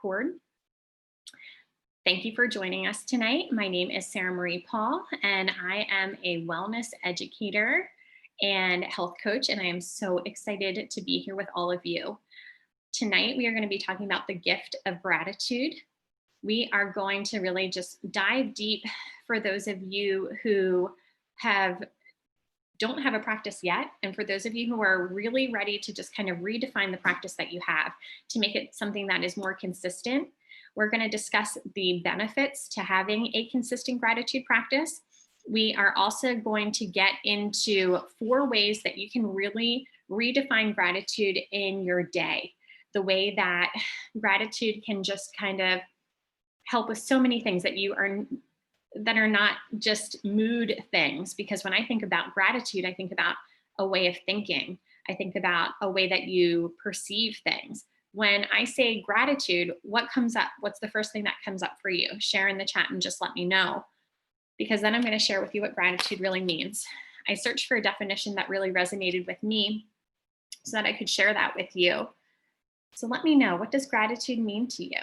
record. Thank you for joining us tonight. My name is Sarah Marie Paul, and I am a wellness educator and health coach, and I am so excited to be here with all of you. Tonight, we are going to be talking about the gift of gratitude. We are going to really just dive deep for those of you who don't have a practice yet, and for those of you who are really ready to just kind of redefine the practice that you have to make it something that is more consistent. We're going to discuss the benefits to having a consistent gratitude practice. We are also going to get into 4 ways that you can really redefine gratitude in your day. The way that gratitude can just kind of help with so many things that are not just mood things. Because when I think about gratitude, I think about a way of thinking. I think about a way that you perceive things. When I say gratitude, what comes up? What's the first thing that comes up for you? Share in the chat and just let me know, because then I'm going to share with you what gratitude really means. I searched for a definition that really resonated with me so that I could share that with you. So let me know, what does gratitude mean to you?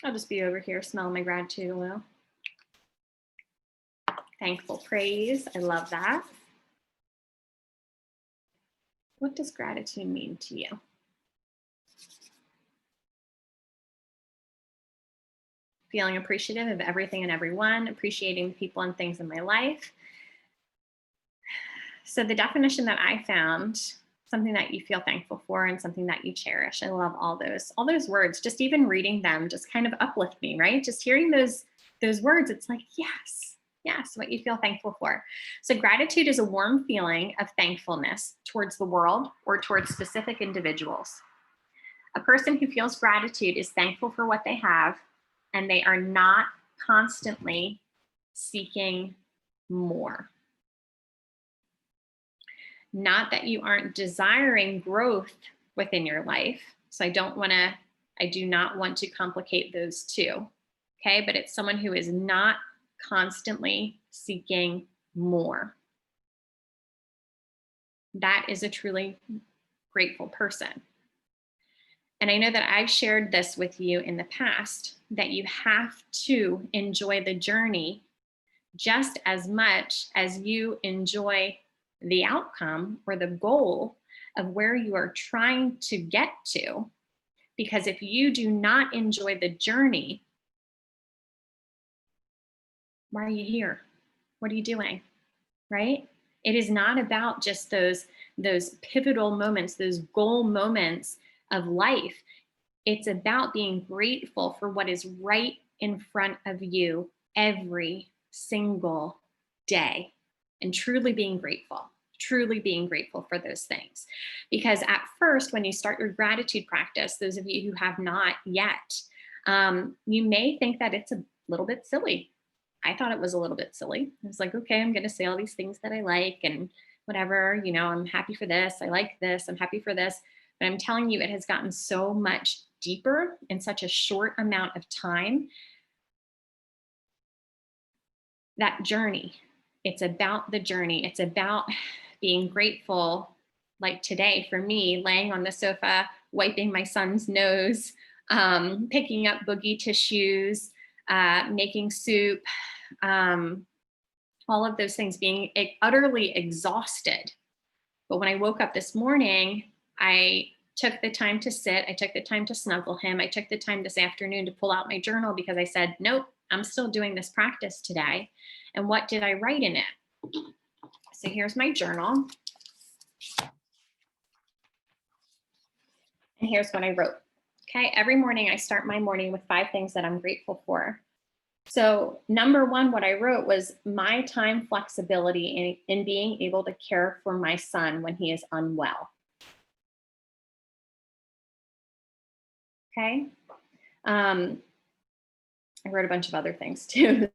I'll just be over here smelling my gratitude a little. Thankful praise, I love that. What does gratitude mean to you? Feeling appreciative of everything and everyone, appreciating the people and things in my life. So the definition that I found, something that you feel thankful for and something that you cherish. I love all those words. Just even reading them just kind of uplift me, right? Just hearing those words, it's like, yes, what you feel thankful for. So gratitude is a warm feeling of thankfulness towards the world or towards specific individuals. A person who feels gratitude is thankful for what they have, and they are not constantly seeking more. Not that you aren't desiring growth within your life. So I do not want to complicate those two. Okay, but it's someone who is not constantly seeking more. That is a truly grateful person. And I know that I've shared this with you in the past, that you have to enjoy the journey just as much as you enjoy the outcome or the goal of where you are trying to get to. Because if you do not enjoy the journey, why are you here? What are you doing? Right? It is not about just those pivotal moments, those goal moments of life. It's about being grateful for what is right in front of you every single day, and truly being grateful for those things. Because at first, when you start your gratitude practice, those of you who have not yet, you may think that it's a little bit silly. I thought it was a little bit silly. I was like, okay, I'm going to say all these things that I like and whatever, I'm happy for this. I like this. I'm happy for this. But I'm telling you, it has gotten so much deeper in such a short amount of time. That journey, it's about the journey. It's about being grateful. Like today for me, laying on the sofa, wiping my son's nose, picking up boogie tissues, making soup, all of those things, being utterly exhausted. But when I woke up this morning, I took the time to sit, I took the time to snuggle him, I took the time this afternoon to pull out my journal because I said, nope, I'm still doing this practice today. And what did I write in it? So here's my journal. And here's what I wrote. Okay, every morning I start my morning with 5 things that I'm grateful for. So number 1, what I wrote was my time flexibility in being able to care for my son when he is unwell. Okay. I wrote a bunch of other things too,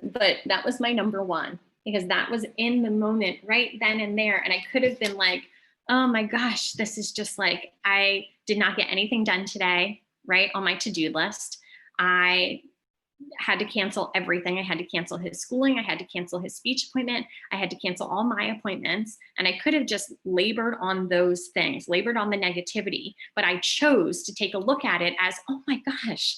but that was my number 1, because that was in the moment right then and there. And I could have been like, oh my gosh, this is just like, I did not get anything done today, right? On my to-do list. I had to cancel everything. I had to cancel his schooling. I had to cancel his speech appointment. I had to cancel all my appointments. And I could have just labored on those things, labored on the negativity. But I chose to take a look at it as, oh my gosh,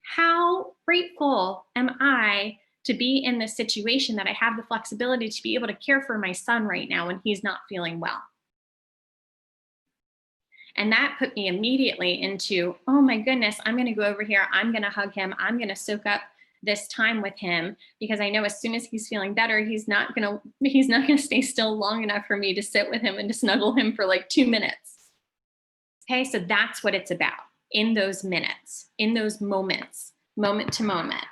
how grateful am I to be in this situation that I have the flexibility to be able to care for my son right now when he's not feeling well. And that put me immediately into, oh my goodness, I'm going to go over here. I'm going to hug him. I'm going to soak up this time with him, because I know as soon as he's feeling better, he's not going to stay still long enough for me to sit with him and to snuggle him for like 2 minutes. Okay. So that's what it's about, in those minutes, in those moments, moment to moment.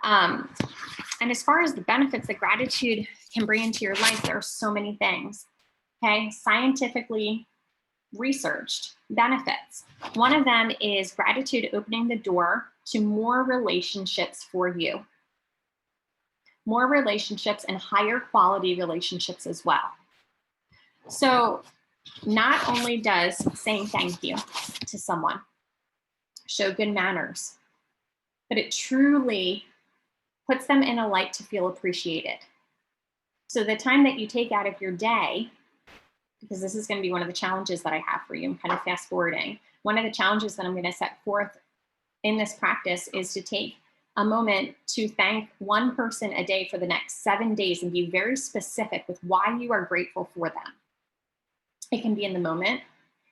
And as far as the benefits that gratitude can bring into your life, there are so many things. Okay. Scientifically researched benefits. One of them is gratitude opening the door to more relationships for you, more relationships, and higher quality relationships as well. So not only does saying thank you to someone show good manners, but it truly puts them in a light to feel appreciated. So the time that you take out of your day, because this is going to be one of the challenges that I have for you, I'm kind of fast forwarding. One of the challenges that I'm going to set forth in this practice is to take a moment to thank one person a day for the next 7 days and be very specific with why you are grateful for them. It can be in the moment.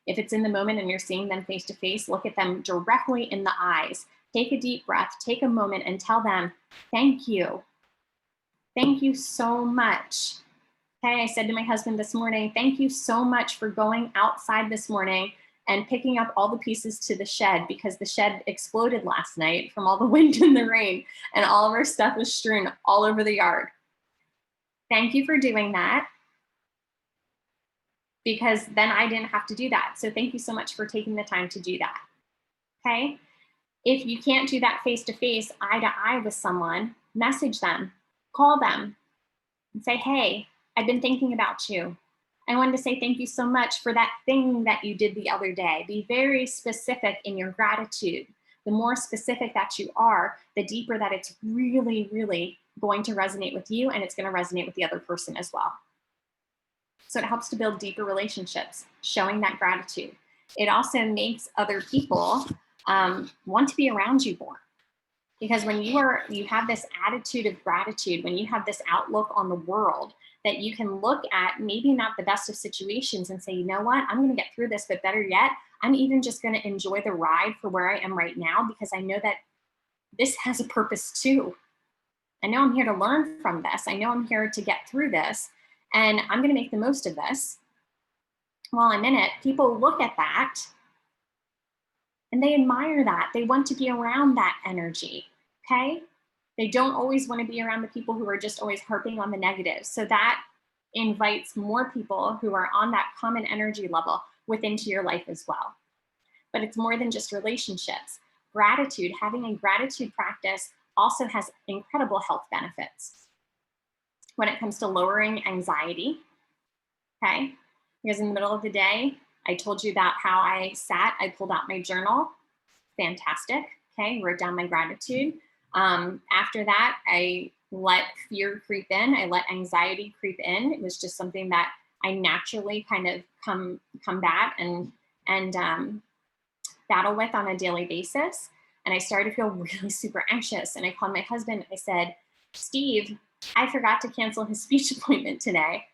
If it's in the moment and you're seeing them face to face, look at them directly in the eyes. Take a deep breath, take a moment and tell them, thank you. Thank you so much. Okay, I said to my husband this morning, thank you so much for going outside this morning and picking up all the pieces to the shed, because the shed exploded last night from all the wind and the rain, and all of our stuff was strewn all over the yard. Thank you for doing that, because then I didn't have to do that. So thank you so much for taking the time to do that. Okay, if you can't do that face-to-face, eye-to-eye with someone, message them, call them, and say, hey, I've been thinking about you. I wanted to say thank you so much for that thing that you did the other day. Be very specific in your gratitude. The more specific that you are, the deeper that it's really, really going to resonate with you, and it's going to resonate with the other person as well. So it helps to build deeper relationships, showing that gratitude. It also makes other people want to be around you more. Because when you have this attitude of gratitude, when you have this outlook on the world, that you can look at maybe not the best of situations and say, you know what, I'm going to get through this, but better yet, I'm even just going to enjoy the ride for where I am right now, because I know that this has a purpose too. I know I'm here to learn from this. I know I'm here to get through this, and I'm going to make the most of this while I'm in it. People look at that and they admire that. They want to be around that energy. Okay. They don't always want to be around the people who are just always harping on the negatives. So that invites more people who are on that common energy level into your life as well. But it's more than just relationships. Gratitude, having a gratitude practice, also has incredible health benefits when it comes to lowering anxiety. Okay. Because in the middle of the day, I told you about how I pulled out my journal. Fantastic. Okay. Wrote down my gratitude. After that, I let fear creep in. I let anxiety creep in. It was just something that I naturally kind of combat and battle with on a daily basis. And I started to feel really super anxious. And I called my husband. I said, Steve, I forgot to cancel his speech appointment today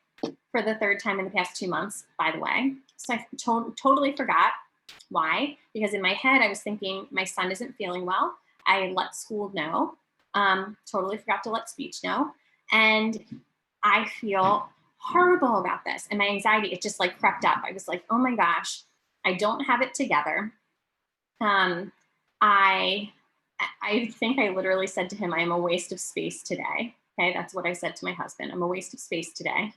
for the 3rd time in the past 2 months, by the way. So I totally forgot. Why? Because in my head, I was thinking my son isn't feeling well. I let school know, totally forgot to let speech know. And I feel horrible about this. And my anxiety, it just like crept up. I was like, oh my gosh, I don't have it together. I think I literally said to him, I am a waste of space today. Okay, that's what I said to my husband. I'm a waste of space today.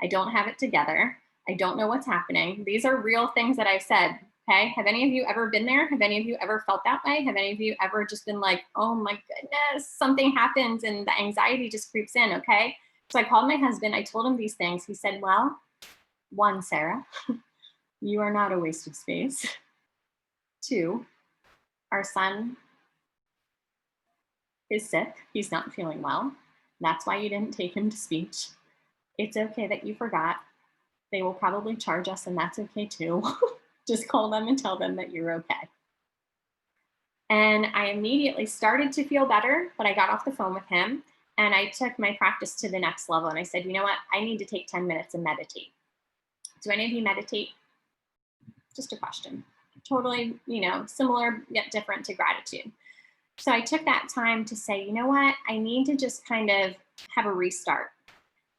I don't have it together. I don't know what's happening. These are real things that I've said. Okay. Have any of you ever been there? Have any of you ever felt that way? Have any of you ever just been like, oh my goodness, something happens and the anxiety just creeps in? Okay. So I called my husband. I told him these things. He said, well, 1, Sarah, you are not a waste of space. 2, our son is sick. He's not feeling well. That's why you didn't take him to speech. It's okay that you forgot. They will probably charge us, and that's okay too. Just call them and tell them that you're okay. And I immediately started to feel better, but I got off the phone with him and I took my practice to the next level. And I said, you know what? I need to take 10 minutes and meditate. Do any of you meditate? Just a question. Totally, similar yet different to gratitude. So I took that time to say, you know what? I need to just kind of have a restart.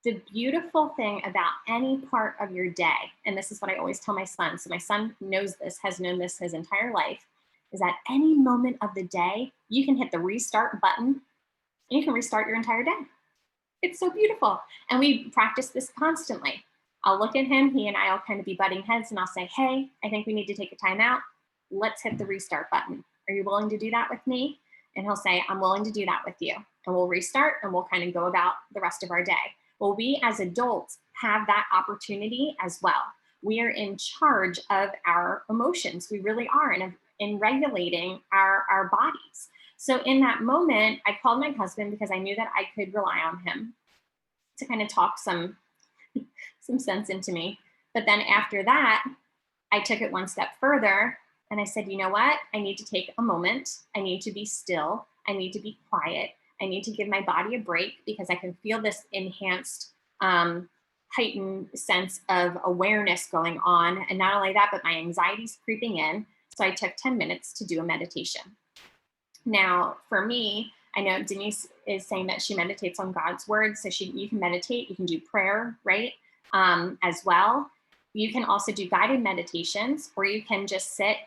The beautiful thing about any part of your day, and this is what I always tell my son, so my son knows this, has known this his entire life, is that any moment of the day, you can hit the restart button and you can restart your entire day. It's so beautiful. And we practice this constantly. I'll look at him, he and I will kind of be butting heads, and I'll say, hey, I think we need to take a time out. Let's hit the restart button. Are you willing to do that with me? And he'll say, I'm willing to do that with you. And we'll restart and we'll kind of go about the rest of our day. Well, we as adults have that opportunity as well. We are in charge of our emotions. We really are in regulating our bodies. So in that moment, I called my husband because I knew that I could rely on him to kind of talk some sense into me. But then after that, I took it one step further and I said, you know what? I need to take a moment. I need to be still. I need to be quiet. I need to give my body a break because I can feel this enhanced, heightened sense of awareness going on. And not only that, but my anxiety's creeping in. So I took 10 minutes to do a meditation. Now, for me, I know Denise is saying that she meditates on God's word. So you can meditate, you can do prayer, right? As well. You can also do guided meditations, or you can just sit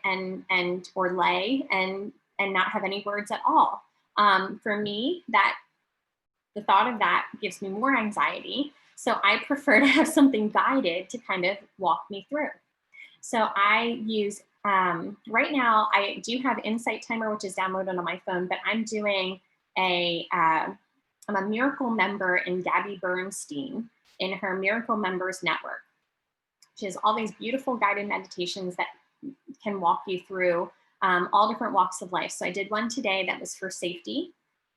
or lay and not have any words at all. For me, the thought of that gives me more anxiety. So I prefer to have something guided to kind of walk me through. So I use, right now, I do have Insight Timer, which is downloaded on my phone, but I'm doing I'm a Miracle member in Gabby Bernstein in her Miracle Members Network. She has all these beautiful guided meditations that can walk you through all different walks of life. So I did one today that was for safety,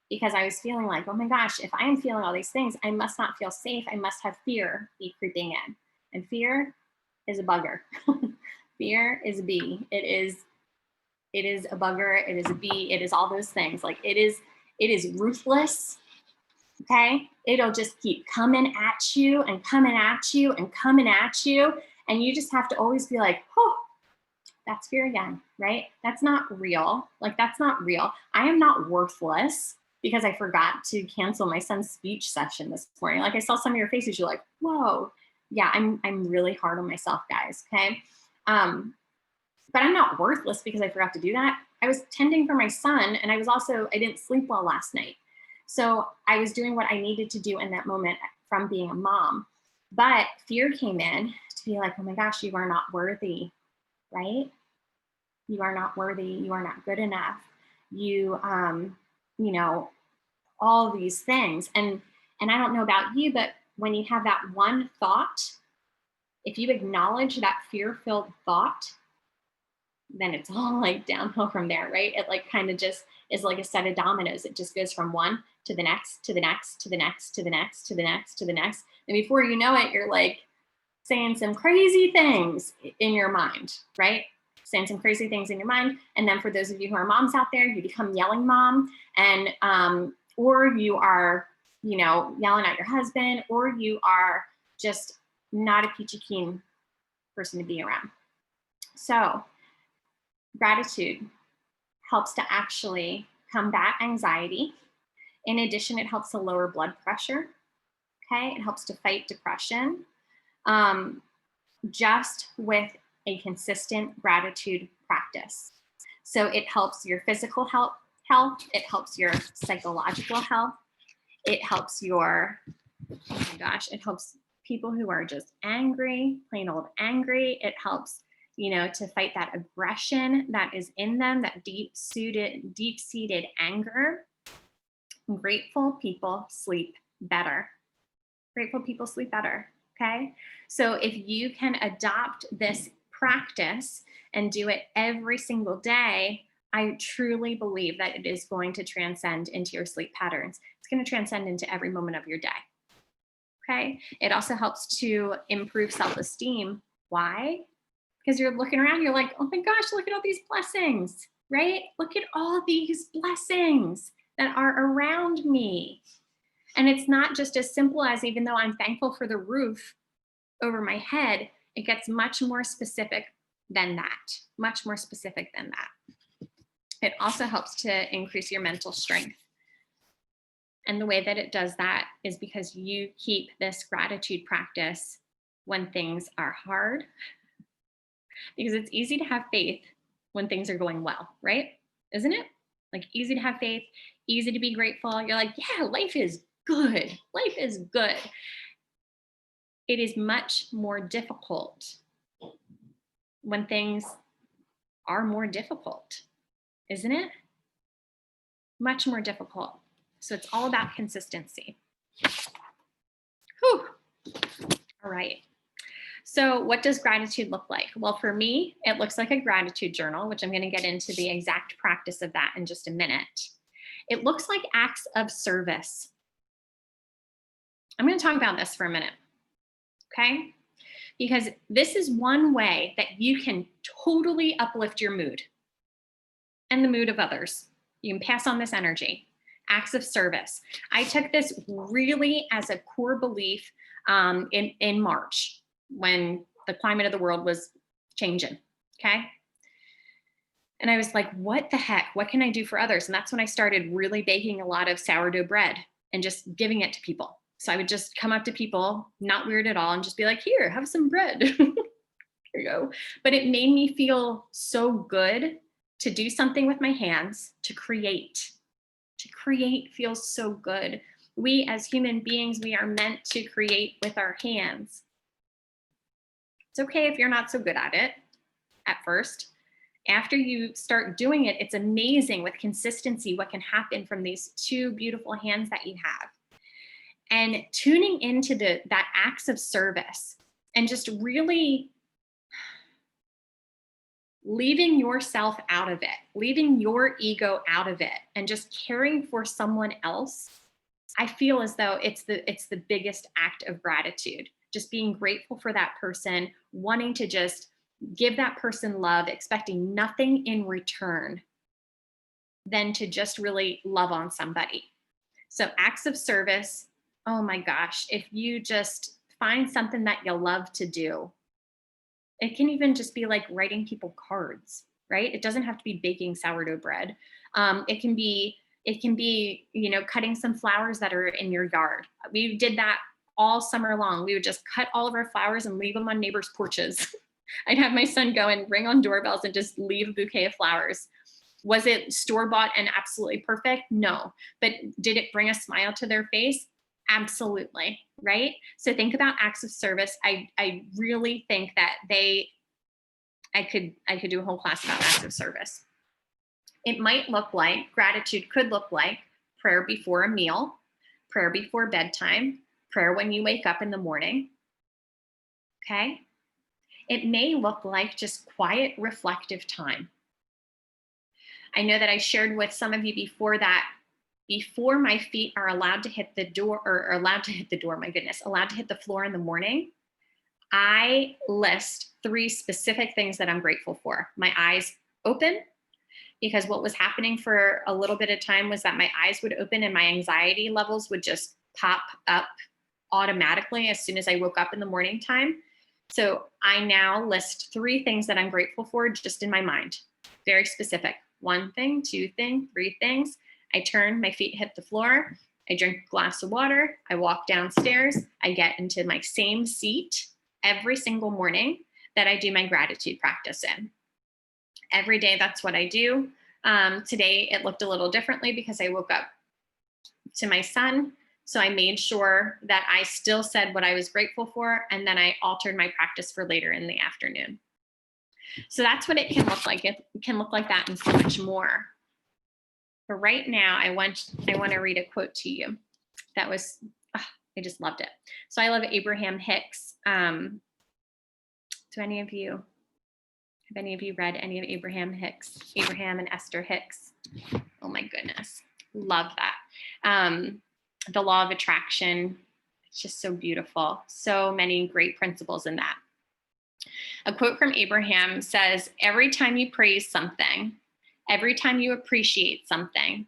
because I was feeling like, oh my gosh, if I am feeling all these things, I must not feel safe. I must have fear be creeping in. And fear is a bugger. Fear is a bee. It is a bugger. It is a bee. It is all those things. Like it is ruthless. Okay. It'll just keep coming at you and coming at you and coming at you. And you just have to always be like, oh, that's fear again, right? That's not real. Like, that's not real. I am not worthless because I forgot to cancel my son's speech session this morning. Like, I saw some of your faces, you're like, whoa. Yeah, I'm really hard on myself, guys. Okay. But I'm not worthless because I forgot to do that. I was tending for my son, and I didn't sleep well last night. So I was doing what I needed to do in that moment from being a mom. But fear came in to be like, oh my gosh, you are not worthy, right? You are not worthy. You are not good enough. You all these things. And I don't know about you, but when you have that one thought, if you acknowledge that fear-filled thought, then it's all like downhill from there, right? It like kind of just is like a set of dominoes. It just goes from one to the next, to the next, to the next, to the next, to the next, to the next. And before you know it, you're like saying some crazy things in your mind, right? Saying some crazy things in your mind. And then for those of you who are moms out there, you become yelling mom, and or you are, yelling at your husband, or you are just not a peachy keen person to be around. So gratitude helps to actually combat anxiety. In addition, it helps to lower blood pressure. Okay, it helps to fight depression. Just with a consistent gratitude practice. So it helps your physical health, it helps your psychological health, it helps it helps people who are just angry, plain old angry. It helps, to fight that aggression that is in them, that deep-seated anger. Grateful people sleep better. Grateful people sleep better. Okay. So if you can adopt this practice and do it every single day, I truly believe that it is going to transcend into your sleep patterns. It's going to transcend into every moment of your day. Okay. It also helps to improve self-esteem. Why? Because you're looking around, you're like, oh my gosh, look at all these blessings, right? Look at all these blessings that are around me. And it's not just as simple as, even though I'm thankful for the roof over my head, it gets much more specific than that, much more specific than that. It also helps to increase your mental strength. And the way that it does that is because you keep this gratitude practice when things are hard, because it's easy to have faith when things are going well, right? Isn't it? Like, easy to have faith, easy to be grateful. You're like, yeah, life is good. Life is good. It is much more difficult when things are more difficult, isn't it? Much more difficult. So it's all about consistency. Whew. All right. So what does gratitude look like? Well, for me, it looks like a gratitude journal, which I'm going to get into the exact practice of that in just a minute. It looks like acts of service. I'm going to talk about this for a minute, okay? Because this is one way that you can totally uplift your mood and the mood of others. You can pass on this energy. Acts of service. I took this really as a core belief in March, when the climate of the world was changing, okay? And I was like, what the heck? What can I do for others? And that's when I started really baking a lot of sourdough bread and just giving it to people. So I would just come up to people, not weird at all, and just be like, here, have some bread. Here you go. But it made me feel so good to do something with my hands, to create. To create feels so good. We as human beings, we are meant to create with our hands. It's okay if you're not so good at it at first. After you start doing it, it's amazing with consistency what can happen from these two beautiful hands that you have. And tuning into that acts of service and just really leaving yourself out of it, leaving your ego out of it, and just caring for someone else, I feel as though it's the biggest act of gratitude. Just being grateful for that person, wanting to just give that person love, expecting nothing in return than to just really love on somebody. So acts of service, oh my gosh, if you just find something that you love to do, it can even just be like writing people cards, right? It doesn't have to be baking sourdough bread. It can be, you know, cutting some flowers that are in your yard. We did that all summer long. We would just cut all of our flowers and leave them on neighbors' porches. I'd have my son go and ring on doorbells and just leave a bouquet of flowers. Was it store-bought and absolutely perfect? No. But did it bring a smile to their face? Absolutely, right? So think about acts of service. I really think that I could do a whole class about acts of service. It might look like, gratitude could look like prayer before a meal, prayer before bedtime, prayer when you wake up in the morning, okay? It may look like just quiet, reflective time. I know that I shared with some of you before that before my feet are allowed to hit the door, or allowed to hit the door, my goodness, allowed to hit the floor in the morning, I list 3 specific things that I'm grateful for. My eyes open, because what was happening for a little bit of time was that my eyes would open and my anxiety levels would just pop up automatically as soon as I woke up in the morning time. So I now list 3 things that I'm grateful for just in my mind. Very specific. 1 thing, 2 things, 3 things. I turn, my feet hit the floor. I drink a glass of water. I walk downstairs. I get into my same seat every single morning that I do my gratitude practice in. Every day, that's what I do. Today, it looked a little differently because I woke up to my son. So I made sure that I still said what I was grateful for, and then I altered my practice for later in the afternoon. So that's what it can look like. It can look like that and so much more. But right now, I want to read a quote to you that was, I just loved it. So I love Abraham Hicks. Do any of you Have any of you read any of Abraham and Esther Hicks? Oh my goodness. Love that. The Law of Attraction. It's just so beautiful. So many great principles in that. A quote from Abraham says, every time you praise something, every time you appreciate something,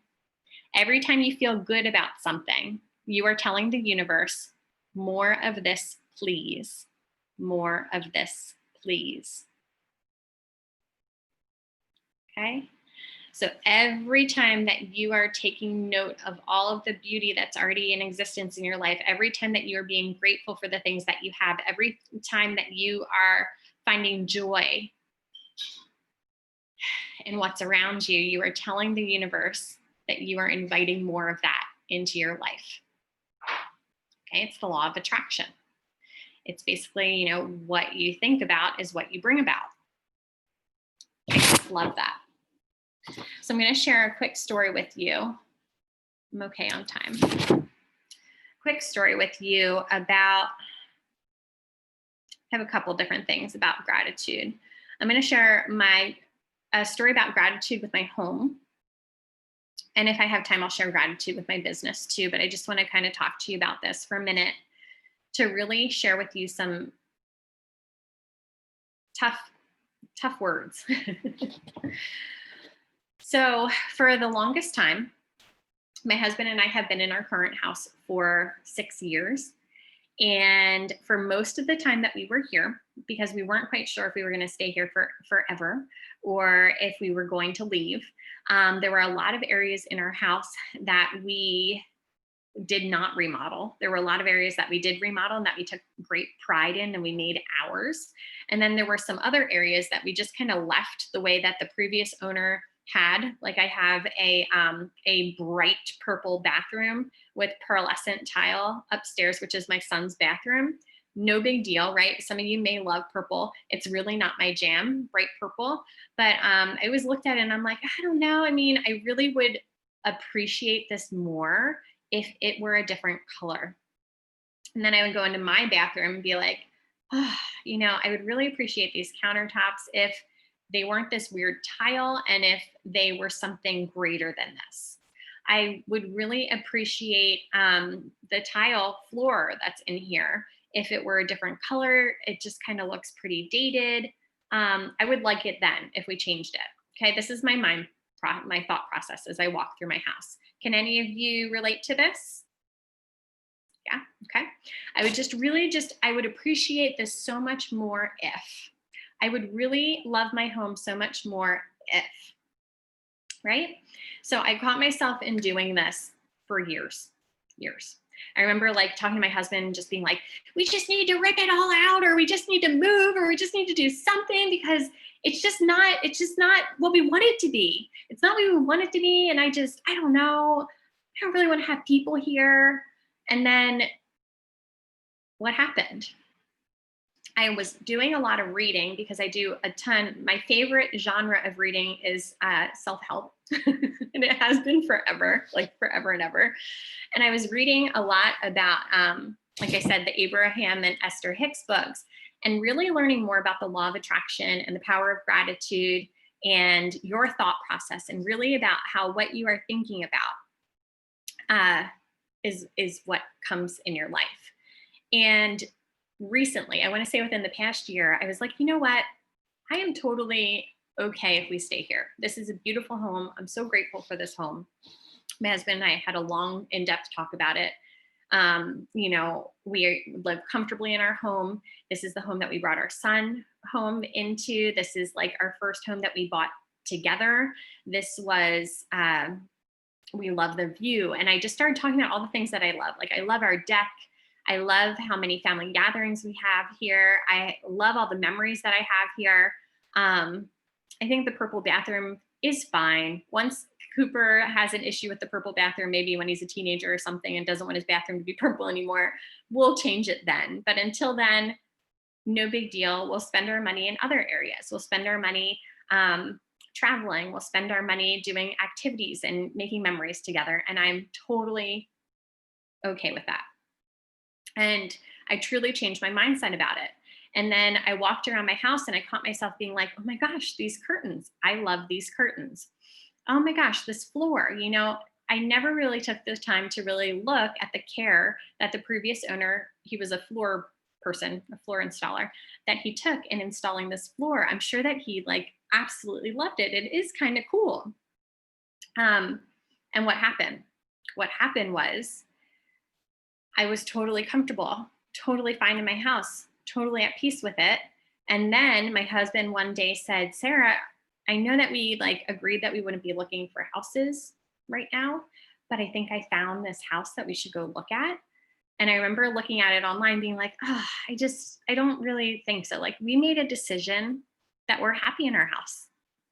every time you feel good about something, you are telling the universe, more of this, please. More of this, please. Okay? So every time that you are taking note of all of the beauty that's already in existence in your life, every time that you are being grateful for the things that you have, every time that you are finding joy in what's around you, you are telling the universe that you are inviting more of that into your life. Okay, it's the law of attraction. It's basically, what you think about is what you bring about. I love that. So I'm going to share a quick story with you. I'm okay on time. Quick story with you about, I have a couple different things about gratitude. I'm going to share a story about gratitude with my home. And if I have time, I'll share gratitude with my business too. But I just want to kind of talk to you about this for a minute to really share with you some tough words. So for the longest time, my husband and I have been in our current house for 6 years. And for most of the time that we were here, because we weren't quite sure if we were going to stay here for forever or if we were going to leave, there were a lot of areas in our house that we did not remodel. There were a lot of areas that we did remodel and that we took great pride in and we made ours. And then there were some other areas that we just kind of left the way that the previous owner had. Like I have a bright purple bathroom with pearlescent tile upstairs, which is my son's bathroom. No big deal, right? Some of you may love purple. It's really not my jam, bright purple. But I always looked at it and I'm like, I don't know. I mean, I really would appreciate this more if it were a different color. And then I would go into my bathroom and be like, I would really appreciate these countertops if they weren't this weird tile and if they were something greater than this. I would really appreciate the tile floor that's in here. If it were a different color, it just kind of looks pretty dated. I would like it then if we changed it. Okay, this is my thought process as I walk through my house. Can any of you relate to this? Yeah, okay. I would I would appreciate this so much more if. I would really love my home so much more if, right? So I caught myself in doing this for years. I remember talking to my husband, just being like, we just need to rip it all out, or we just need to move, or we just need to do something because it's just not what we want it to be. It's not what we want it to be. And I don't know. I don't really want to have people here. And then what happened? I was doing a lot of reading because I do a ton. My favorite genre of reading is self-help. And it has been forever and ever. And I was reading a lot about, like I said, the Abraham and Esther Hicks books, and really learning more about the law of attraction and the power of gratitude and your thought process, and really about how what you are thinking about is what comes in your life. And recently, I want to say within the past year, I was like, you know what? I am totally okay if we stay here. This is a beautiful home. I'm so grateful for this home. My husband and I had a long, in-depth talk about it. We live comfortably in our home. This is the home that we brought our son home into. This is our first home that we bought together. This was, we love the view. And I just started talking about all the things that I love. I love our deck. I love how many family gatherings we have here. I love all the memories that I have here. I think the purple bathroom is fine. Once Cooper has an issue with the purple bathroom, maybe when he's a teenager or something and doesn't want his bathroom to be purple anymore, we'll change it then. But until then, no big deal. We'll spend our money in other areas. We'll spend our money traveling. We'll spend our money doing activities and making memories together. And I'm totally okay with that. And I truly changed my mindset about it. And then I walked around my house and I caught myself being like, oh my gosh, these curtains. I love these curtains. Oh my gosh, this floor, I never really took the time to really look at the care that the previous owner, he was a floor person, a floor installer, that he took in installing this floor. I'm sure that he like absolutely loved it. It is kind of cool. And what happened? What happened was I was totally comfortable, totally fine in my house, totally at peace with it. And then my husband one day said, Sarah, I know that we like agreed that we wouldn't be looking for houses right now, but I think I found this house that we should go look at. And I remember looking at it online being like, I don't really think so. Like we made a decision that we're happy in our house.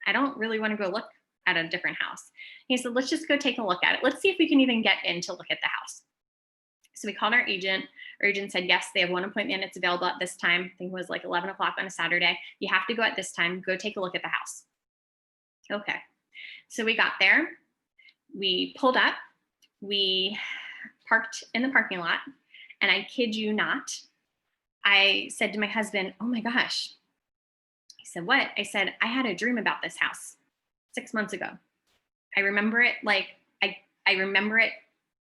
I don't really want to go look at a different house. He said, let's just go take a look at it. Let's see if we can even get in to look at the house. So we called our agent. Our agent said, yes, they have one appointment. It's available at this time. I think it was like 11 o'clock on a Saturday. You have to go at this time. Go take a look at the house. Okay. So we got there. We pulled up. We parked in the parking lot. And I kid you not, I said to my husband, oh my gosh. He said, what? I said, I had a dream about this house 6 months ago. I remember it like, I remember it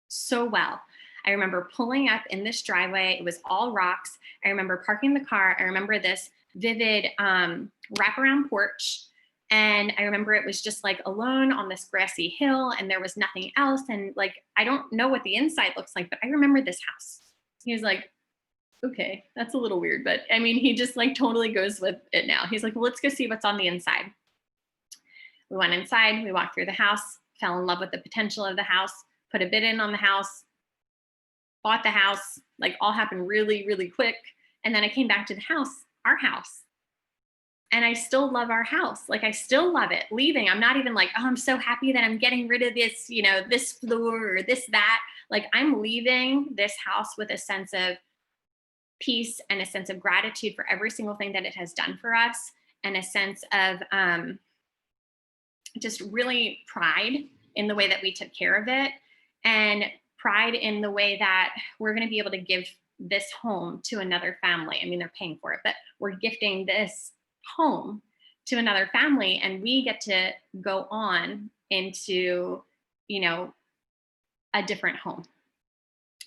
so well. I remember pulling up in this driveway. It was all rocks. I remember parking the car. I remember this vivid wraparound porch. And I remember it was just like alone on this grassy hill and there was nothing else. And like, I don't know what the inside looks like, but I remember this house. He was like, okay, that's a little weird. But I mean, he just like totally goes with it now. He's like, well, let's go see what's on the inside. We went inside, we walked through the house, fell in love with the potential of the house, put a bid in on the house, bought the house, like all happened really, really quick. And then I came back to the house, our house. And I still love our house. Like I still love it. Leaving, I'm not even like, oh, I'm so happy that I'm getting rid of this, this floor or this, that. Like I'm leaving this house with a sense of peace and a sense of gratitude for every single thing that it has done for us. And a sense of just really pride in the way that we took care of it. And pride in the way that we're going to be able to give this home to another family. I mean, they're paying for it, but we're gifting this home to another family and we get to go on into, a different home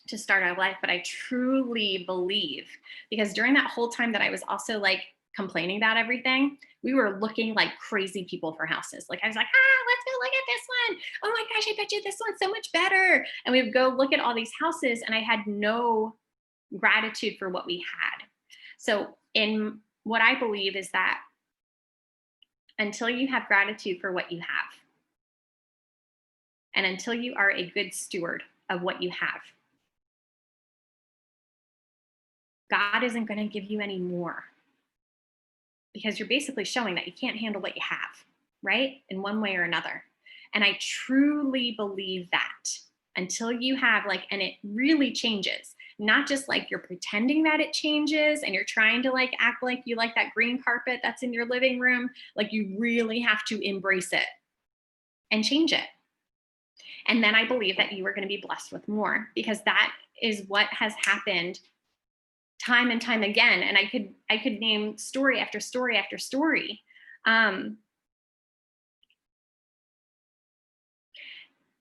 to start our life. But I truly believe, because during that whole time that I was also like complaining about everything, we were looking like crazy people for houses. Like I was like, let's go look at this one. Oh my gosh, I bet you this one's so much better. And we would go look at all these houses and I had no gratitude for what we had. So in what I believe is that until you have gratitude for what you have, and until you are a good steward of what you have, God isn't going to give you any more, because you're basically showing that you can't handle what you have, right? In one way or another. And I truly believe that until you have and it really changes, not just like you're pretending that it changes and you're trying to like act like you like that green carpet that's in your living room. Like you really have to embrace it and change it. And then I believe that you are going to be blessed with more, because that is what has happened time and time again. And I could name story after story after story. And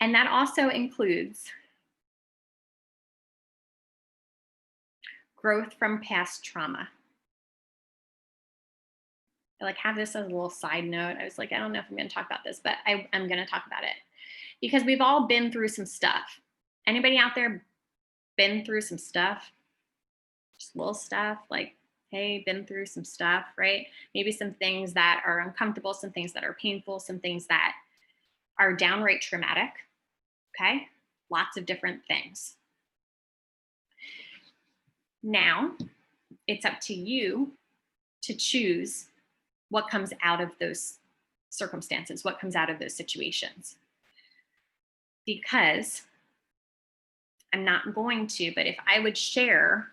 that also includes growth from past trauma. I have this as a little side note. I was like, I don't know if I'm going to talk about this, but I'm going to talk about it because we've all been through some stuff. Anybody out there been through some stuff? Just little stuff like, hey, been through some stuff, right? Maybe some things that are uncomfortable, some things that are painful, some things that are downright traumatic, okay? Lots of different things. Now, it's up to you to choose what comes out of those circumstances, what comes out of those situations. Because I'm not going to, but if I would share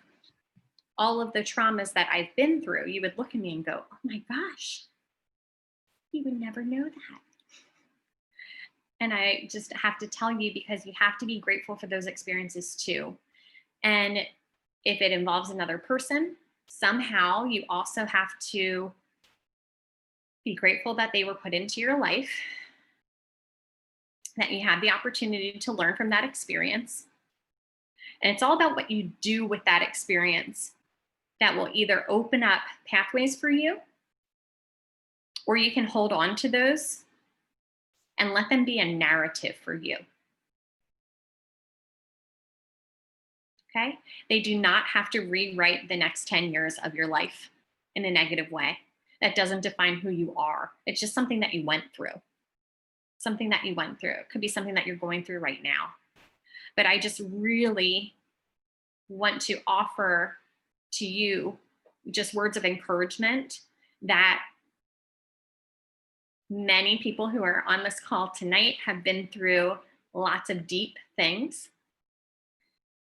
all of the traumas that I've been through, you would look at me and go, oh my gosh, you would never know that. And I just have to tell you, because you have to be grateful for those experiences too. And if it involves another person, somehow you also have to be grateful that they were put into your life, that you had the opportunity to learn from that experience. And it's all about what you do with that experience that will either open up pathways for you, or you can hold on to those and let them be a narrative for you. Okay? They do not have to rewrite the next 10 years of your life in a negative way. That doesn't define who you are. It's just something that you went through. Something that you went through. It could be something that you're going through right now. But I just really want to offer to you just words of encouragement that many people who are on this call tonight have been through lots of deep things,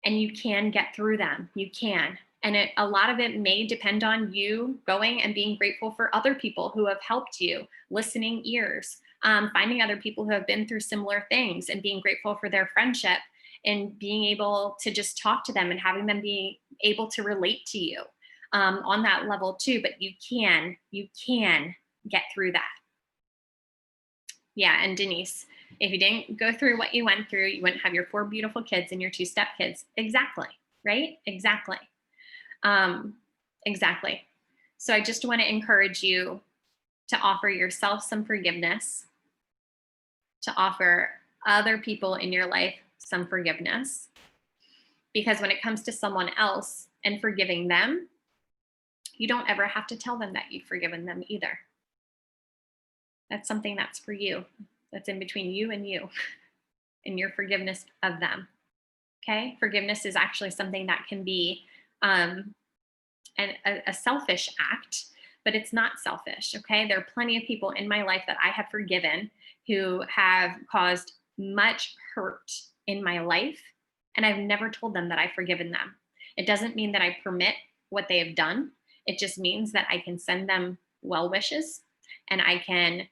and you can get through them. You can. And a lot of it may depend on you going and being grateful for other people who have helped you, listening ears, finding other people who have been through similar things and being grateful for their friendship and being able to just talk to them and having them be able to relate to you on that level too. But you can get through that. Yeah, and Denise, if you didn't go through what you went through, you wouldn't have your 4 beautiful kids and your 2 stepkids. Exactly, right? Exactly. Exactly. So I just want to encourage you to offer yourself some forgiveness, to offer other people in your life some forgiveness, because when it comes to someone else and forgiving them, you don't ever have to tell them that you've forgiven them either. That's something that's for you. That's in between you and your forgiveness of them. Okay? Forgiveness is actually something that can be a selfish act, but it's not selfish. Okay? There are plenty of people in my life that I have forgiven who have caused much hurt in my life, and I've never told them that I've forgiven them. It doesn't mean that I permit what they have done. It just means that I can send them well wishes and I can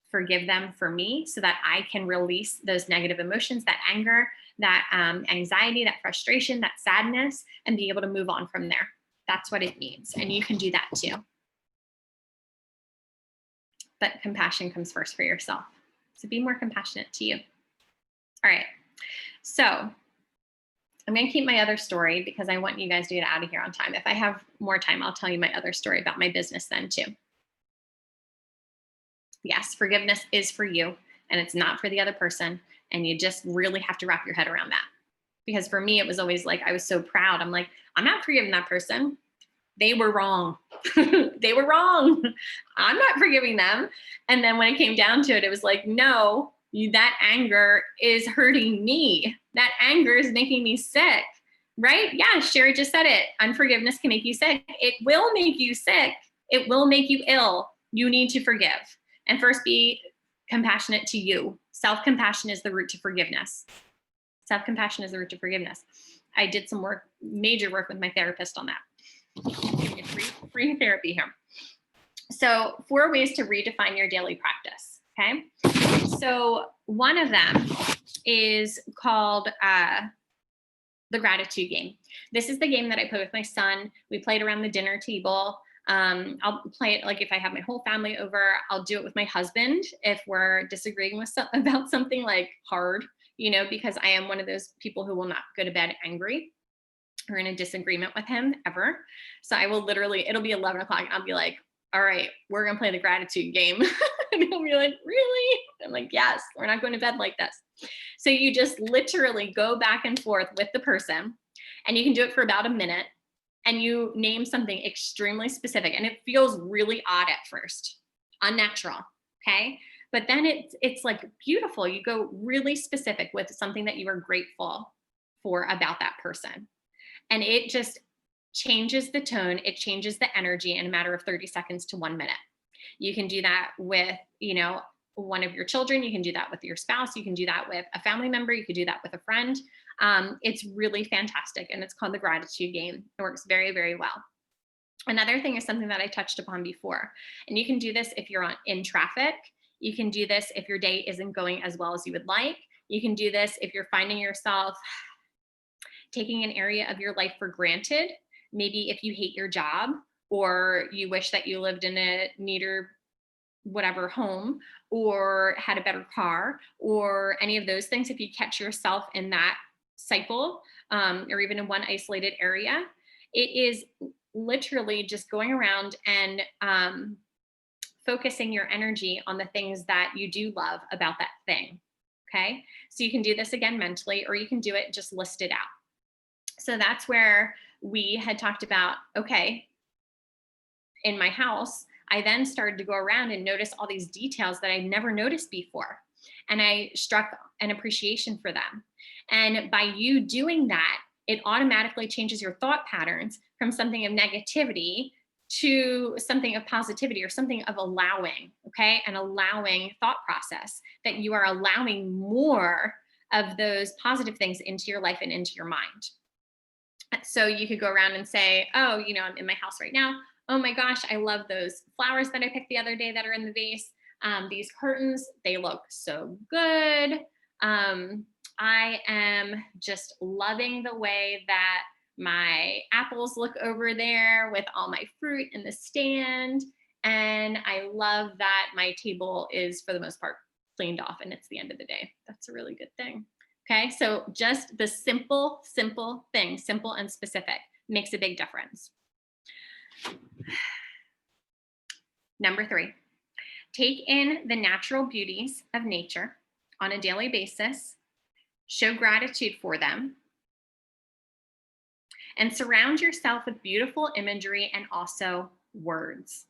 forgive them for me so that I can release those negative emotions, that anger, that anxiety, that frustration, that sadness, and be able to move on from there. That's what it means. And you can do that too. But compassion comes first for yourself. So be more compassionate to you. All right. So I'm going to keep my other story because I want you guys to get out of here on time. If I have more time, I'll tell you my other story about my business then too. Yes, forgiveness is for you and it's not for the other person. And you just really have to wrap your head around that. Because for me, it was always like, I was so proud. I'm like, I'm not forgiving that person. They were wrong. They were wrong. I'm not forgiving them. And then when it came down to it, it was like, no, that anger is hurting me. That anger is making me sick, right? Yeah, Sherry just said it. Unforgiveness can make you sick. It will make you sick. It will make you ill. You need to forgive. And first, be compassionate to you. Self-compassion is the route to forgiveness. Self-compassion is the route to forgiveness. I did some work, major work with my therapist on that. Give you free therapy here. So 4 ways to redefine your daily practice, okay? So one of them is called the gratitude game. This is the game that I play with my son. We played around the dinner table. I'll play it like if I have my whole family over. I'll do it with my husband if we're disagreeing with about something like hard, because I am one of those people who will not go to bed angry or in a disagreement with him ever. So I will literally, it'll be 11 o'clock and I'll be like, all right, we're going to play the gratitude game. And he'll be like, really? I'm like, yes, we're not going to bed like this. So you just literally go back and forth with the person, and you can do it for about a minute, and you name something extremely specific, and it feels really odd at first, unnatural, okay? But then it's like beautiful. You go really specific with something that you are grateful for about that person. And it just changes the tone. It changes the energy in a matter of 30 seconds to 1 minute. You can do that with, one of your children. You can do that with your spouse. You can do that with a family member. You could do that with a friend. It's really fantastic. And it's called the gratitude game. It works very, very well. Another thing is something that I touched upon before. And you can do this if you're in traffic. You can do this if your day isn't going as well as you would like. You can do this if you're finding yourself taking an area of your life for granted Maybe if you hate your job or you wish that you lived in a neater whatever home or had a better car or any of those things, if you catch yourself in that cycle, or even in one isolated area, it is literally just going around and focusing your energy on the things that you do love about that thing. Okay. So you can do this again mentally, or you can do it just list it out. So that's where we had talked about, okay, in my house, I then started to go around and notice all these details that I'd never noticed before. And I struck an appreciation for them. And by you doing that, it automatically changes your thought patterns from something of negativity to something of positivity, or something of allowing, okay? An allowing thought process, that you are allowing more of those positive things into your life and into your mind. So you could go around and say, oh, I'm in my house right now. Oh my gosh, I love those flowers that I picked the other day that are in the vase. These curtains, they look so good. I am just loving the way that my apples look over there with all my fruit in the stand. And I love that my table is, for the most part, cleaned off and it's the end of the day. That's a really good thing. Okay, so just the simple thing, simple and specific, makes a big difference. Number 3, take in the natural beauties of nature on a daily basis, show gratitude for them, and surround yourself with beautiful imagery and also words.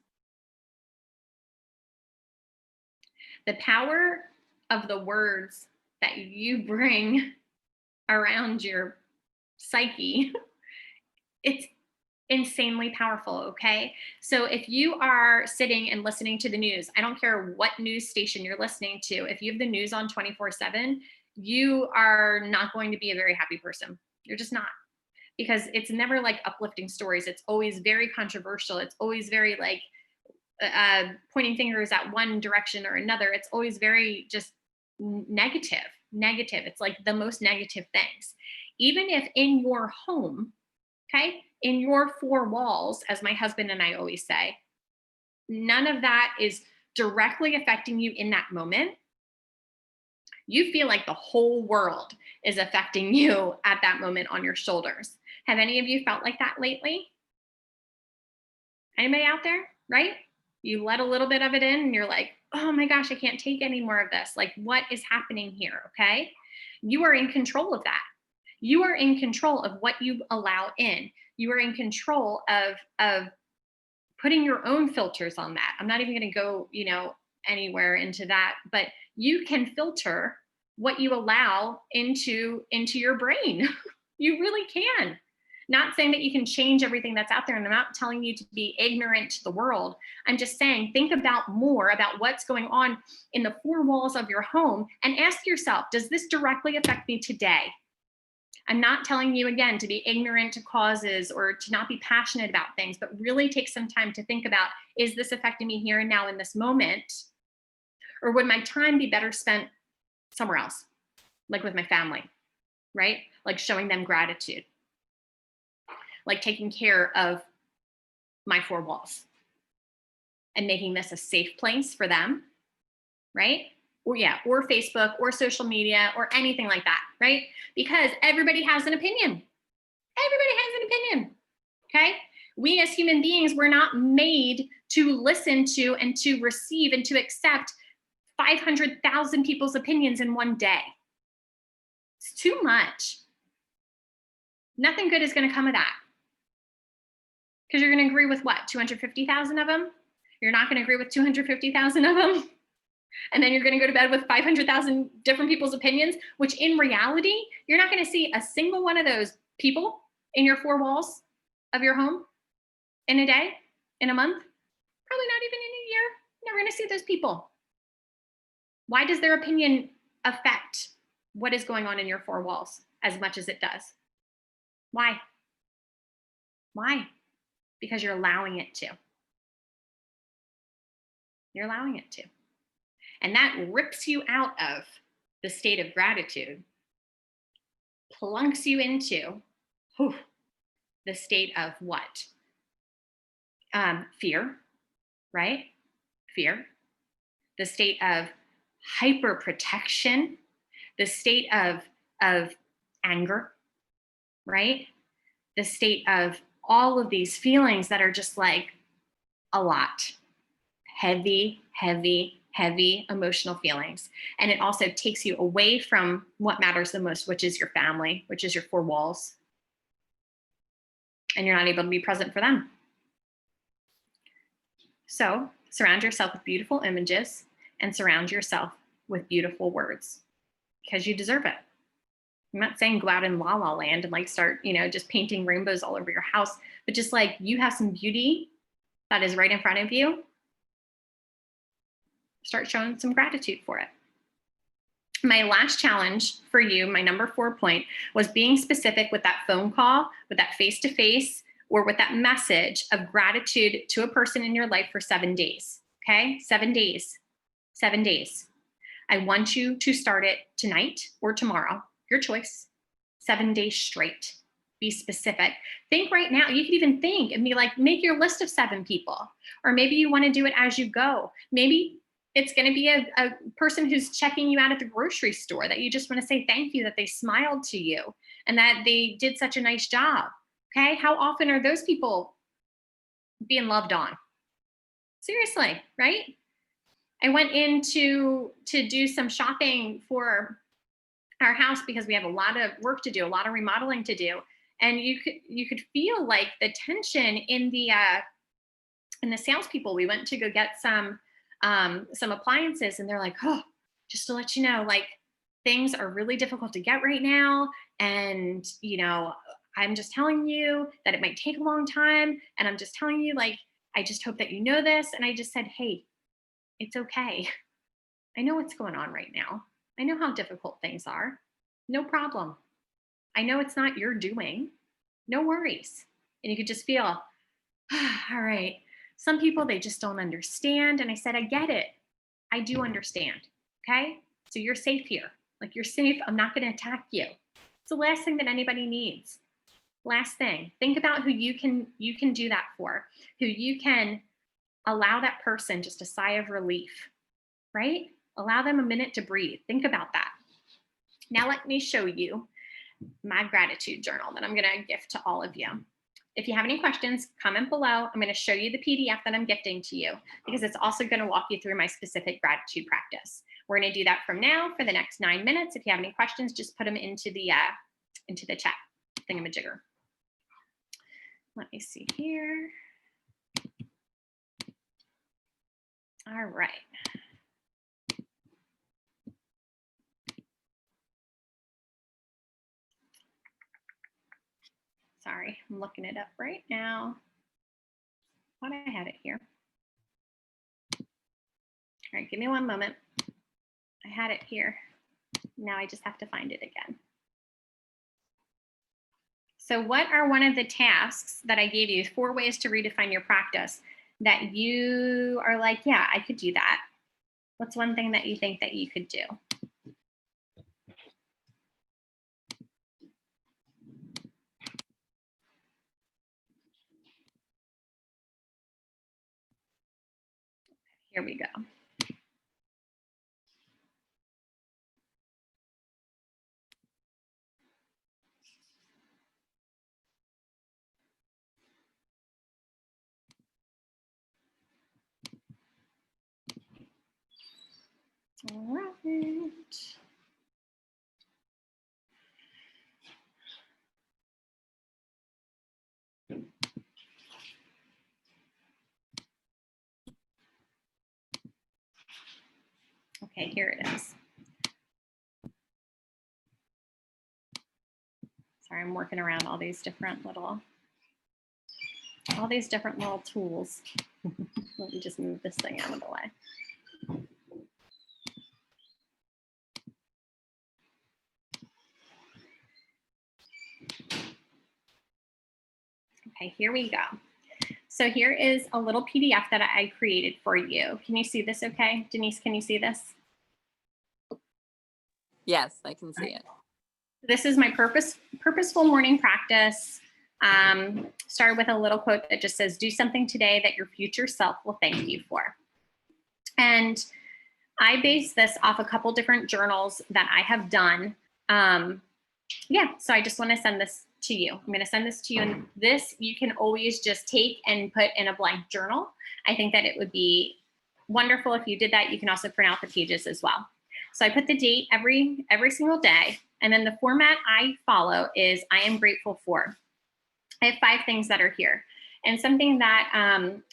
The power of the words that you bring around your psyche, it's insanely powerful, okay? So if you are sitting and listening to the news, I don't care what news station you're listening to, if you have the news on 24/7, you are not going to be a very happy person. You're just not. Because it's never like uplifting stories. It's always very controversial. It's always very like pointing fingers at one direction or another. It's always very just negative. It's like the most negative things. Even if in your home, okay, in your 4 walls, as my husband and I always say, none of that is directly affecting you in that moment, you feel like the whole world is affecting you at that moment on your shoulders. Have any of you felt like that lately? Anybody out there, right? You let a little bit of it in and you're like, oh my gosh, I can't take any more of this. Like, what is happening here? Okay. You are in control of that. You are in control of what you allow in. You are in control of putting your own filters on that. I'm not even going to go, anywhere into that, but you can filter what you allow into your brain. You really can. Not saying that you can change everything that's out there, and I'm not telling you to be ignorant to the world. I'm just saying, think about more about what's going on in the 4 walls of your home and ask yourself, does this directly affect me today? I'm not telling you, again, to be ignorant to causes or to not be passionate about things, but really take some time to think about, is this affecting me here and now in this moment? Or would my time be better spent somewhere else, like with my family, right? Like showing them gratitude, like taking care of my 4 walls and making this a safe place for them, right? Or Facebook or social media or anything like that, right? Because everybody has an opinion. Everybody has an opinion, okay? We as human beings were not made to listen to and to receive and to accept 500,000 people's opinions in one day. It's too much. Nothing good is going to come of that. Because you're going to agree with what? 250,000 of them? You're not going to agree with 250,000 of them? And then you're going to go to bed with 500,000 different people's opinions, which in reality, you're not going to see a single one of those people in your 4 walls of your home in a day, in a month, probably not even in a year. You're never going to see those people. Why does their opinion affect what is going on in your 4 walls as much as it does? Why? Why? Because you're allowing it to. You're allowing it to. And that rips you out of the state of gratitude, plunks you into the state of what? Fear, right? Fear. The state of hyper protection, the state of anger, right? The state of all of these feelings that are just like a lot. Heavy, heavy, heavy emotional feelings. And it also takes you away from what matters the most, which is your family, which is your four walls. And you're not able to be present for them. So surround yourself with beautiful images and surround yourself with beautiful words because you deserve it. I'm not saying go out in la la land and like start, just painting rainbows all over your house, but just like you have some beauty that is right in front of you. Start showing some gratitude for it. My last challenge for you, my number 4 point, was being specific with that phone call, with that face-to-face, or with that message of gratitude to a person in your life for 7 days, okay? 7 days, 7 days. I want you to start it tonight or tomorrow, your choice, 7 days straight. Be specific. Think right now. You could even think and be like, make your list of 7 people, or maybe you want to do it as you go. Maybe it's going to be a person who's checking you out at the grocery store that you just want to say thank you, that they smiled to you and that they did such a nice job. Okay. How often are those people being loved on? Seriously, right? I went in to do some shopping for our house because we have a lot of work to do, a lot of remodeling to do. And you could feel like the tension in the salespeople. We went to go get some appliances, and they're like, oh, just to let you know, like things are really difficult to get right now. And, I'm just telling you that it might take a long time. And I'm just telling you, like, I just hope that you know this. And I just said, hey, it's okay. I know what's going on right now. I know how difficult things are. No problem. I know it's not your doing. No worries. And you could just feel, all right. Some people, they just don't understand. And I said, I get it. I do understand. Okay. So you're safe here. Like, you're safe. I'm not going to attack you. It's the last thing that anybody needs. Last thing, think about who you can do that for, who you can allow that person just a sigh of relief, right? Allow them a minute to breathe. Think about that. Now let me show you my gratitude journal that I'm going to gift to all of you. If you have any questions, comment below. I'm going to show you the PDF that I'm gifting to you because it's also going to walk you through my specific gratitude practice. We're going to do that from now for the next 9 minutes. If you have any questions, just put them into the chat thingamajigger. Let me see here. All right. Sorry, I'm looking it up right now. Thought I had it here. All right, give me one moment. I had it here. Now I just have to find it again. So what are one of the tasks that I gave you, 4 ways to redefine your practice, that you are like, yeah, I could do that? What's one thing that you think that you could do? Here we go. All right. Okay, here it is. Sorry, I'm working around all these different little tools. Let me just move this thing out of the way. Okay, here we go. So here is a little PDF that I created for you. Can you see this okay? Denise, can you see this? Yes, I can see it. This is my purposeful morning practice Started with a little quote that just says, do something today that your future self will thank you for. And I base this off a couple different journals that I have done. So I just want to send this to you. I'm going to send this to you, and this you can always just take and put in a blank journal. I think that it would be wonderful if you did that. You can also print out the pages as well. So I put the date every single day, and then the format I follow is I am grateful for. I have 5 things that are here, and something that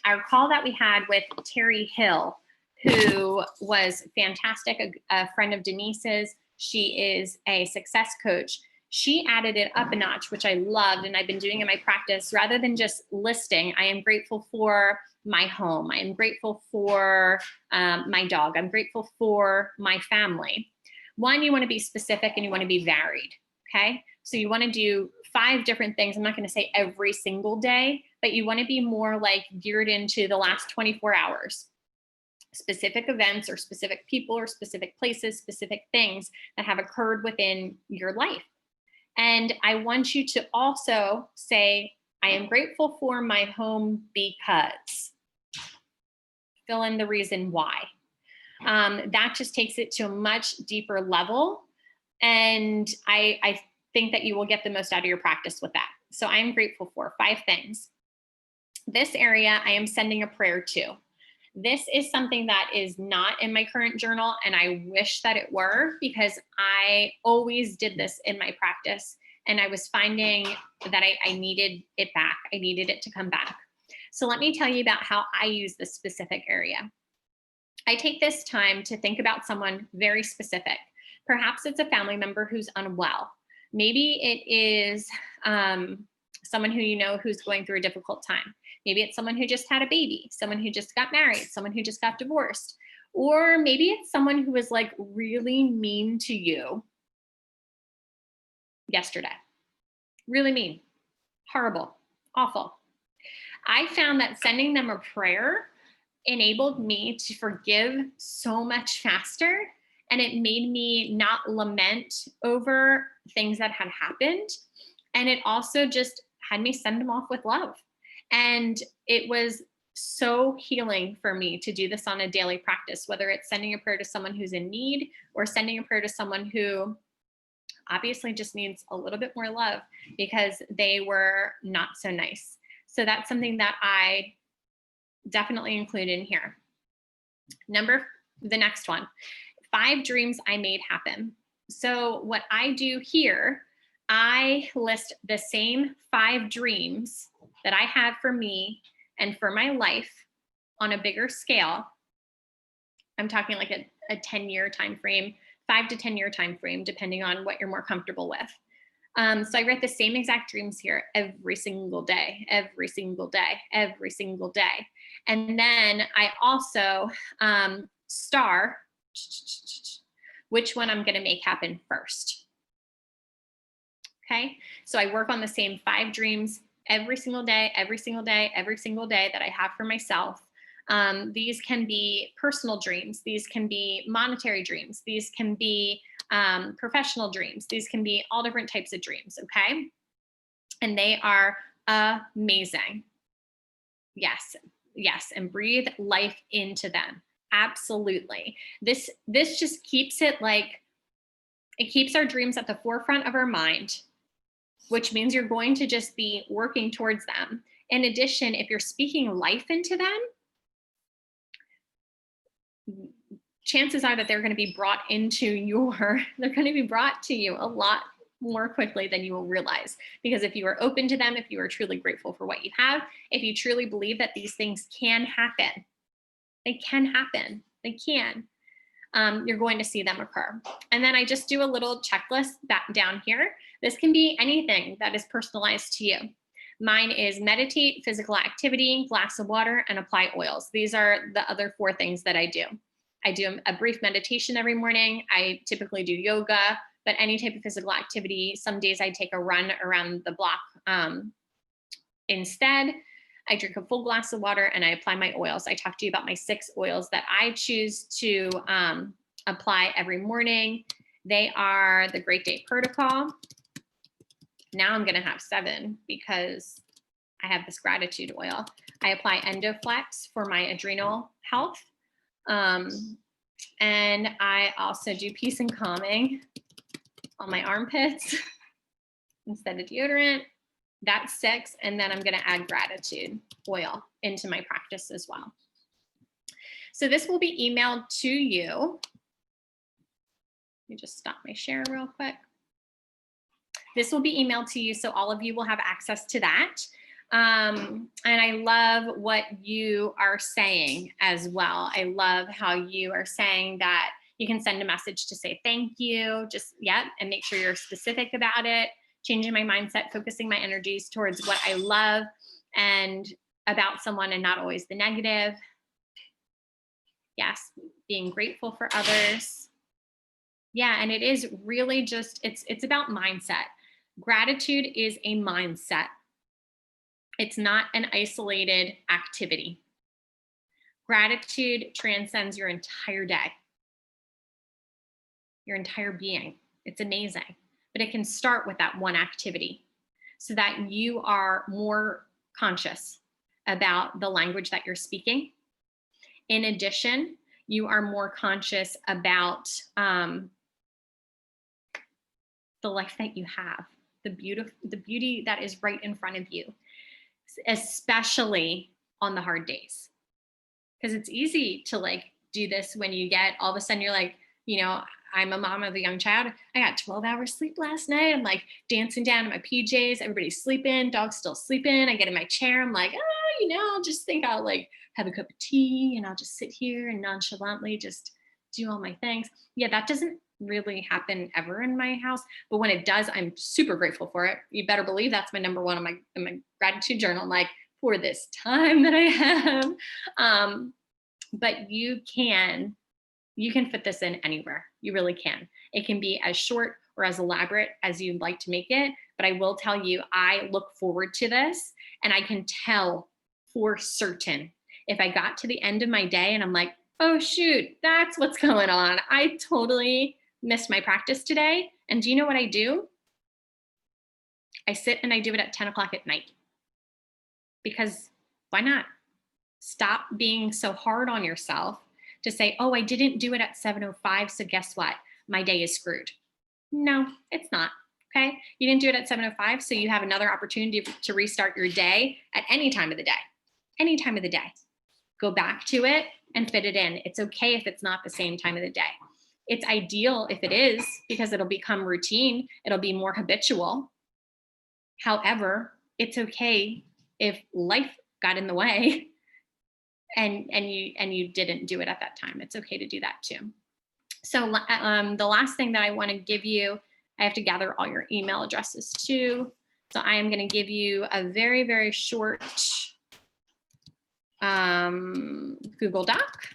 I recall that we had with Terry Hill, who was fantastic, a friend of Denise's. She is a success coach. She added it up a notch, which I loved, and I've been doing in my practice. Rather than just listing, I am grateful for my home, I am grateful for my dog, I'm grateful for my family. One, you want to be specific and you want to be varied, okay? So you want to do 5 different things. I'm not going to say every single day, but you want to be more like geared into the last 24 hours. Specific events or specific people or specific places, specific things that have occurred within your life. And I want you to also say, I am grateful for my home because. Fill in the reason why. That just takes it to a much deeper level. And I think that you will get the most out of your practice with that. So I'm grateful for 5 things. This area I am sending a prayer to. This is something that is not in my current journal, and I wish that it were, because I always did this in my practice, and I was finding that I needed it back. I needed it to come back. So let me tell you about how I use this specific area. I take this time to think about someone very specific. Perhaps it's a family member who's unwell. Maybe it is someone who you know who's going through a difficult time. Maybe it's someone who just had a baby, someone who just got married, someone who just got divorced. Or maybe it's someone who was like really mean to you yesterday. Really mean, horrible, awful. I found that sending them a prayer enabled me to forgive so much faster, and it made me not lament over things that had happened. And it also just had me send them off with love. And it was so healing for me to do this on a daily practice, whether it's sending a prayer to someone who's in need or sending a prayer to someone who obviously just needs a little bit more love because they were not so nice. So that's something that I definitely include in here. The next one, 5 dreams I made happen. So what I do here, I list the same 5 dreams that I have for me and for my life on a bigger scale. I'm talking like a 10-year time frame, 5 to 10-year time frame, depending on what you're more comfortable with. So I write the same exact dreams here every single day, every single day, every single day. And then I also star which one I'm going to make happen first. Okay, so I work on the same 5 dreams every single day, every single day, every single day that I have for myself. These can be personal dreams. These can be monetary dreams. These can be professional dreams. These can be all different types of dreams, okay? And they are amazing. Yes, yes, and breathe life into them. Absolutely. This just keeps it like, it keeps our dreams at the forefront of our mind, which means you're going to just be working towards them. In addition, if you're speaking life into them, chances are that they're going to be brought into they're going to be brought to you a lot more quickly than you will realize. Because if you are open to them, if you are truly grateful for what you have, if you truly believe that these things can happen, they can happen, they can, you're going to see them occur. And then I just do a little checklist back down here. This can be anything that is personalized to you. Mine is meditate, physical activity, glass of water, and apply oils. These are the other 4 things that I do. I do a brief meditation every morning. I typically do yoga, but any type of physical activity. Some days I take a run around the block instead. I drink a full glass of water and I apply my oils. I talked to you about my 6 oils that I choose to apply every morning. They are the Great Day Protocol, Now I'm going to have 7 because I have this gratitude oil. I apply Endoflex for my adrenal health. And I also do peace and calming on my armpits instead of deodorant. That's 6. And then I'm going to add gratitude oil into my practice as well. So this will be emailed to you. Let me just stop my share real quick. This will be emailed to you, so all of you will have access to that. And I love what you are saying as well. I love how you are saying that you can send a message to say thank you, just, and make sure you're specific about it, changing my mindset, focusing my energies towards what I love and about someone and not always the negative. Yes, being grateful for others. Yeah, and it is really just, it's about mindset. Gratitude is a mindset. It's not an isolated activity. Gratitude transcends your entire day, your entire being. It's amazing. But it can start with that one activity so that you are more conscious about the language that you're speaking. In addition, you are more conscious about the life that you have, the beauty that is right in front of you, especially on the hard days. Because it's easy to like do this when you get all of a sudden you're like, you know, I'm a mom of a young child. I got 12 hours sleep last night. I'm like dancing down in my PJs. Everybody's sleeping. Dog's still sleeping. I get in my chair. I'm like, I'll just think I'll like have a cup of tea and I'll just sit here and nonchalantly just do all my things. Yeah, that doesn't really happen ever in my house. But when it does, I'm super grateful for it. You better believe that's my number one in my gratitude journal. I'm like, for this time that I have. But you can fit this in anywhere. You really can. It can be as short or as elaborate as you'd like to make it. But I will tell you, I look forward to this, and I can tell for certain if I got to the end of my day and I'm like, oh shoot, that's what's going on. I totally missed my practice today. And do you know what I do? I sit and I do it at 10 o'clock at night. Because why not? Stop being so hard on yourself to say, oh, I didn't do it at 7:05, so guess what? My day is screwed. No, it's not, okay? You didn't do it at 7:05, so you have another opportunity to restart your day at any time of the day. Any time of the day. Go back to it and fit it in. It's okay if it's not the same time of the day. It's ideal if it is, because it'll become routine. It'll be more habitual. However, it's okay if life got in the way and you didn't do it at that time. It's okay to do that too. So the last thing that I want to give you, I have to gather all your email addresses too. So I am going to give you a very, very short Google Doc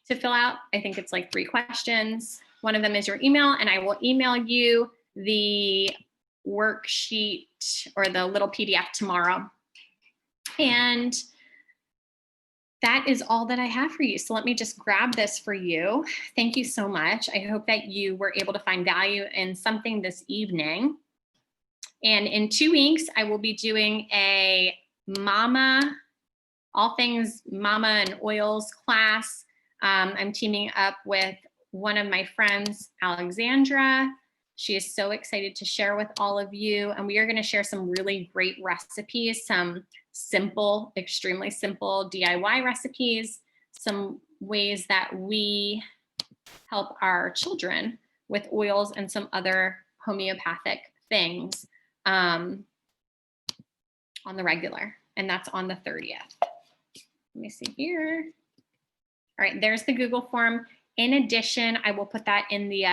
to fill out. I think it's like 3 questions. One of them is your email, and I will email you the worksheet or the little PDF tomorrow. And that is all that I have for you. So let me just grab this for you. Thank you so much. I hope that you were able to find value in something this evening. And in 2 weeks, I will be doing a all things mama and oils class. I'm teaming up with one of my friends, Alexandra. She is so excited to share with all of you. And we are going to share some really great recipes, some simple, extremely simple DIY recipes, some ways that we help our children with oils and some other homeopathic things on the regular. And that's on the 30th. Let me see here. All right, there's the Google form. In addition, I will put that in the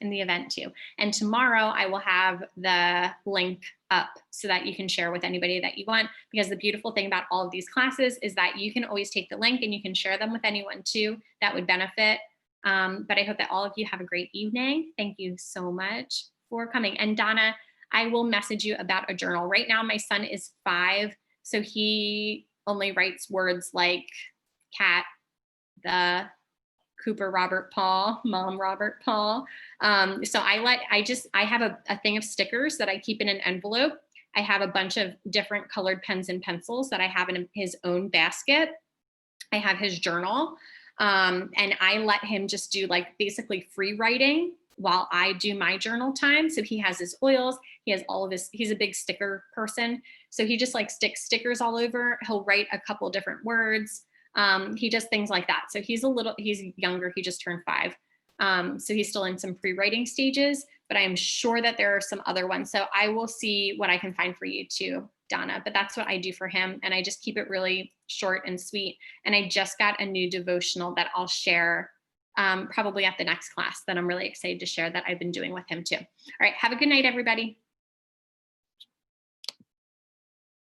event too. And tomorrow I will have the link up so that you can share with anybody that you want, because the beautiful thing about all of these classes is that you can always take the link and you can share them with anyone too that would benefit. But I hope that all of you have a great evening. Thank you so much for coming. And Donna, I will message you about a journal. Right now, my son is 5, so he only writes words like cat, the, Cooper Robert Paul, Mom Robert Paul. So I have a thing of stickers that I keep in an envelope. I have a bunch of different colored pens and pencils that I have in his own basket. I have his journal. And I let him just do like basically free writing while I do my journal time. So he has his oils, he has all of his, he's a big sticker person. So he just like sticks stickers all over. He'll write a couple different words. He does things like that. So he's younger. He just turned 5. So he's still in some pre-writing stages, but I am sure that there are some other ones. So I will see what I can find for you too, Donna, but that's what I do for him. And I just keep it really short and sweet. And I just got a new devotional that I'll share probably at the next class that I'm really excited to share that I've been doing with him too. All right. Have a good night, everybody.